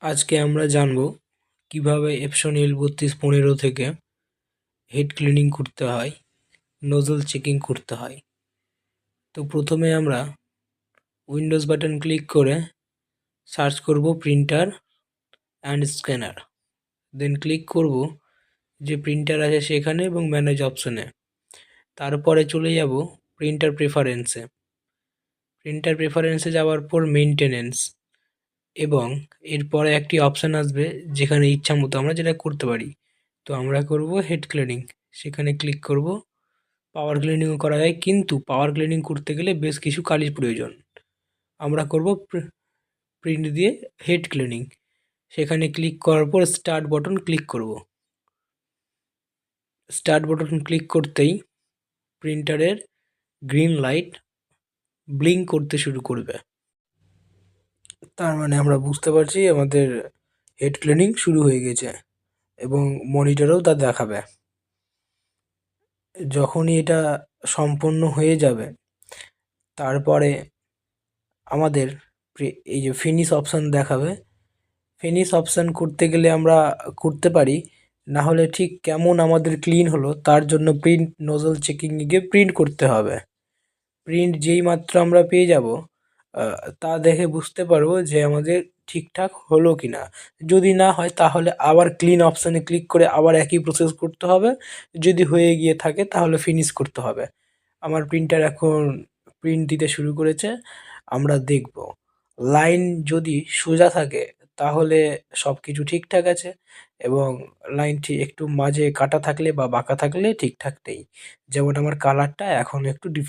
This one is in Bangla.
আজকে আমরা জানব কিভাবে এপসন L3215 থেকে হেড ক্লিনিং করতে হয়, নোজল চেকিং করতে হয়। তো প্রথমে আমরা উইন্ডোজ বাটন ক্লিক করে সার্চ করব printer and scanner. Then click করব যে প্রিন্টার আছে সেখানে এবং ম্যানেজ অপশনে। তারপরে চলে যাব প্রিন্টার প্রেফারেন্সে। প্রিন্টার প্রেফারেন্সে যাওয়ার পর মেইনটেনেন্স, এবং এরপরে একটি অপশান আসবে যেখানে ইচ্ছা মতো আমরা যেটা করতে পারি। তো আমরা করব হেড ক্লিনিং, সেখানে ক্লিক করব। পাওয়ার ক্লিনিংও করা যায়, কিন্তু পাওয়ার ক্লিনিং করতে গেলে বেশ কিছু কালির প্রয়োজন। আমরা করব প্রিন্ট দিয়ে হেড ক্লিনিং। সেখানে ক্লিক করার পর স্টার্ট বাটন ক্লিক করব। স্টার্ট বাটন ক্লিক করতেই প্রিন্টারের গ্রিন লাইট ব্লিঙ্ক করতে শুরু করবে। তার মানে আমরা বুঝতে পারছি আমাদের হেড ক্লিনিং শুরু হয়ে গেছে, এবং মনিটরেও তা দেখাবে। যখনই এটা সম্পন্ন হয়ে যাবে, তারপরে আমাদের এই যে ফিনিশ অপশান দেখাবে। ফিনিশ অপশান করতে গেলে আমরা করতে পারি, না হলে ঠিক কেমন আমাদের ক্লিন হলো তার জন্য প্রিন্ট নোজল চেকিংয়ে গিয়ে প্রিন্ট করতে হবে। প্রিন্ট যেই মাত্র আমরা পেয়ে যাব, তা দেখে বুঝতে পারবো যে আমাদের ঠিকঠাক হলো কি না। যদি না হয় তাহলে আবার ক্লিন অপশানে ক্লিক করে আবার একই প্রসেস করতে হবে। যদি হয়ে গিয়ে থাকে তাহলে ফিনিশ করতে হবে। আমার প্রিন্টার এখন প্রিন্ট দিতে শুরু করেছে। আমরা দেখব লাইন যদি সোজা থাকে তাহলে সব কিছু ঠিকঠাক আছে, এবং লাইনটি একটু মাঝে কাটা থাকলে বা বাঁকা থাকলে ঠিকঠাক নেই। যেমন আমার কালারটা এখন একটু